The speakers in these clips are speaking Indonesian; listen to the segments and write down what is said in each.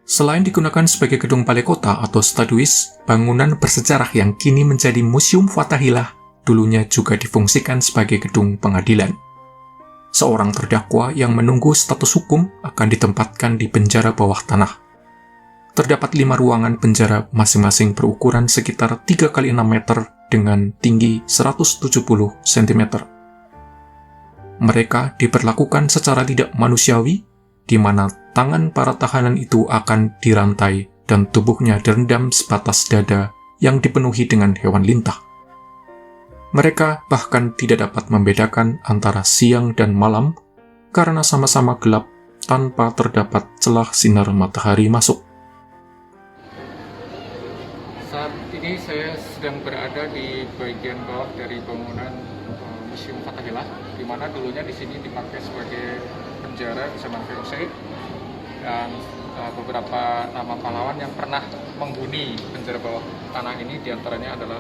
Selain digunakan sebagai gedung balai kota atau staduis, bangunan bersejarah yang kini menjadi Museum Fathahillah dulunya juga difungsikan sebagai gedung pengadilan. Seorang terdakwa yang menunggu status hukum akan ditempatkan di penjara bawah tanah. Terdapat 5 ruangan penjara masing-masing berukuran sekitar 3 x 6 meter dengan tinggi 170 cm. Mereka diperlakukan secara tidak manusiawi, di mana tangan para tahanan itu akan dirantai dan tubuhnya direndam sebatas dada yang dipenuhi dengan hewan lintah. Mereka bahkan tidak dapat membedakan antara siang dan malam karena sama-sama gelap tanpa terdapat celah sinar matahari masuk. Saat ini saya sedang berada di bagian bawah dari bangunan Museum Fathahillah, di mana dulunya di sini dipakai sebagai penjara zaman VOC, dan beberapa nama pahlawan yang pernah menghuni penjara bawah tanah ini diantaranya adalah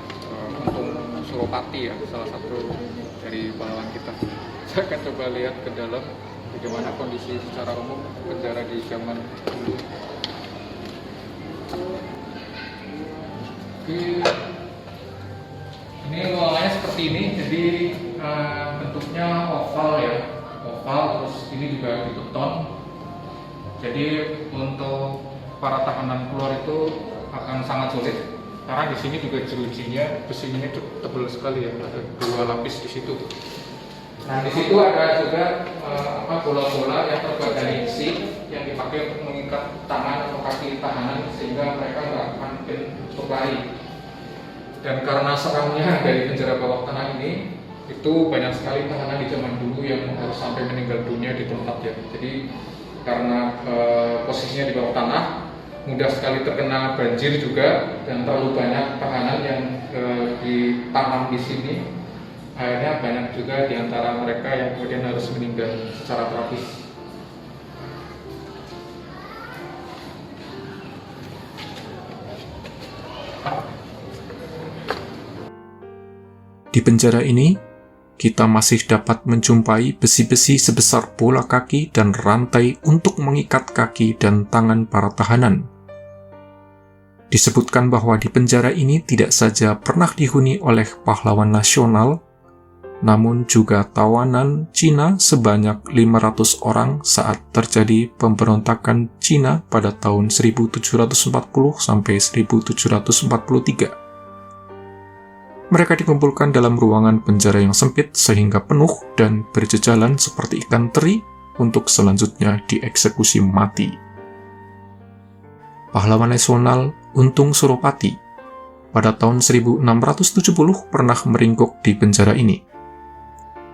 Untung Suropati, ya, salah satu dari pahlawan kita. Saya akan coba lihat ke dalam bagaimana kondisi secara umum penjara di zaman dulu. Ini ruangannya seperti ini, jadi bentuknya oval, ya, oval, terus ini juga dibeton. Jadi untuk para tahanan keluar itu akan sangat sulit karena di sini juga jerujinya, besinya itu tebal sekali, ya, ada 2 lapis di situ. Nah, di situ ada juga bola-bola yang terbuat dari besi yang dipakai untuk mengikat tangan atau kaki tahanan sehingga mereka nggak mungkin untuk lari. Dan karena serangnya dari penjara bawah tanah ini, itu banyak sekali tahanan di zaman dulu yang harus sampai meninggal dunia di tempat, ya. Jadi karena posisinya di bawah tanah, mudah sekali terkena banjir juga, dan terlalu banyak tahanan yang ditanam di sini. Akhirnya banyak juga di antara mereka yang kemudian harus meninggal secara tragis. Di penjara ini, kita masih dapat menjumpai besi-besi sebesar bola kaki dan rantai untuk mengikat kaki dan tangan para tahanan. Disebutkan bahwa di penjara ini tidak saja pernah dihuni oleh pahlawan nasional, namun juga tawanan Cina sebanyak 500 orang saat terjadi pemberontakan Cina pada tahun 1740 sampai 1743. Mereka dikumpulkan dalam ruangan penjara yang sempit sehingga penuh dan berjejalan seperti ikan teri untuk selanjutnya dieksekusi mati. Pahlawan nasional Untung Suropati pada tahun 1670 pernah meringkuk di penjara ini.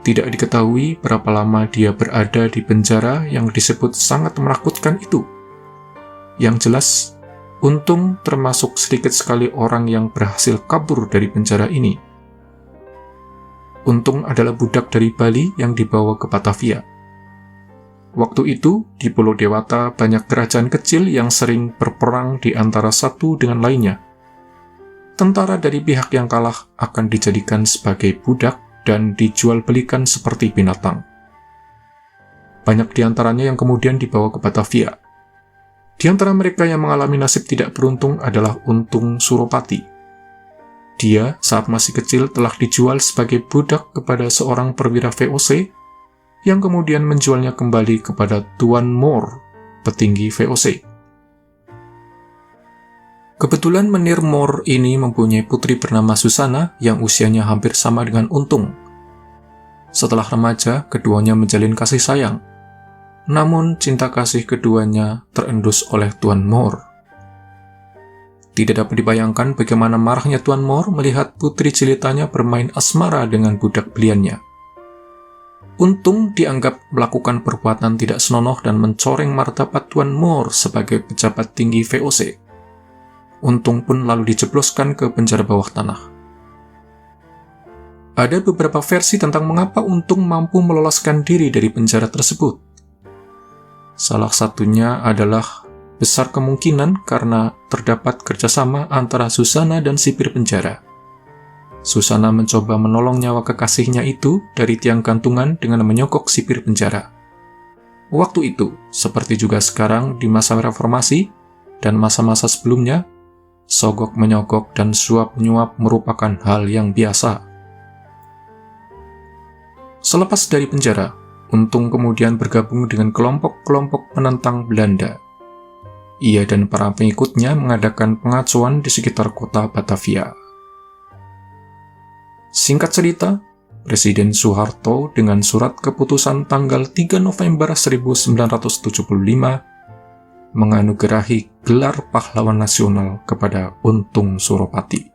Tidak diketahui berapa lama dia berada di penjara yang disebut sangat menakutkan itu. Yang jelas, Untung termasuk sedikit sekali orang yang berhasil kabur dari penjara ini. Untung adalah budak dari Bali yang dibawa ke Batavia. Waktu itu, di Pulau Dewata banyak kerajaan kecil yang sering berperang di antara satu dengan lainnya. Tentara dari pihak yang kalah akan dijadikan sebagai budak dan dijual belikan seperti binatang. Banyak di antaranya yang kemudian dibawa ke Batavia. Di antara mereka yang mengalami nasib tidak beruntung adalah Untung Suropati. Dia saat masih kecil telah dijual sebagai budak kepada seorang perwira VOC yang kemudian menjualnya kembali kepada Tuan Moore, petinggi VOC. Kebetulan Menir Moore ini mempunyai putri bernama Susana yang usianya hampir sama dengan Untung. Setelah remaja, keduanya menjalin kasih sayang. Namun, cinta kasih keduanya terendus oleh Tuan Moore. Tidak dapat dibayangkan bagaimana marahnya Tuan Moore melihat putri jelitanya bermain asmara dengan budak beliannya. Untung dianggap melakukan perbuatan tidak senonoh dan mencoreng martabat Tuan Moore sebagai pejabat tinggi VOC. Untung pun lalu dijebloskan ke penjara bawah tanah. Ada beberapa versi tentang mengapa Untung mampu meloloskan diri dari penjara tersebut. Salah satunya adalah besar kemungkinan karena terdapat kerjasama antara Susana dan sipir penjara. Susana mencoba menolong nyawa kekasihnya itu dari tiang gantungan dengan menyogok sipir penjara. Waktu itu, seperti juga sekarang di masa reformasi, dan masa-masa sebelumnya, sogok-menyogok dan suap-menyuap merupakan hal yang biasa. Selepas dari penjara, Untung kemudian bergabung dengan kelompok-kelompok penentang Belanda. Ia dan para pengikutnya mengadakan pengacuan di sekitar kota Batavia. Singkat cerita, Presiden Soeharto dengan surat keputusan tanggal 3 November 1975 menganugerahi gelar pahlawan nasional kepada Untung Suropati.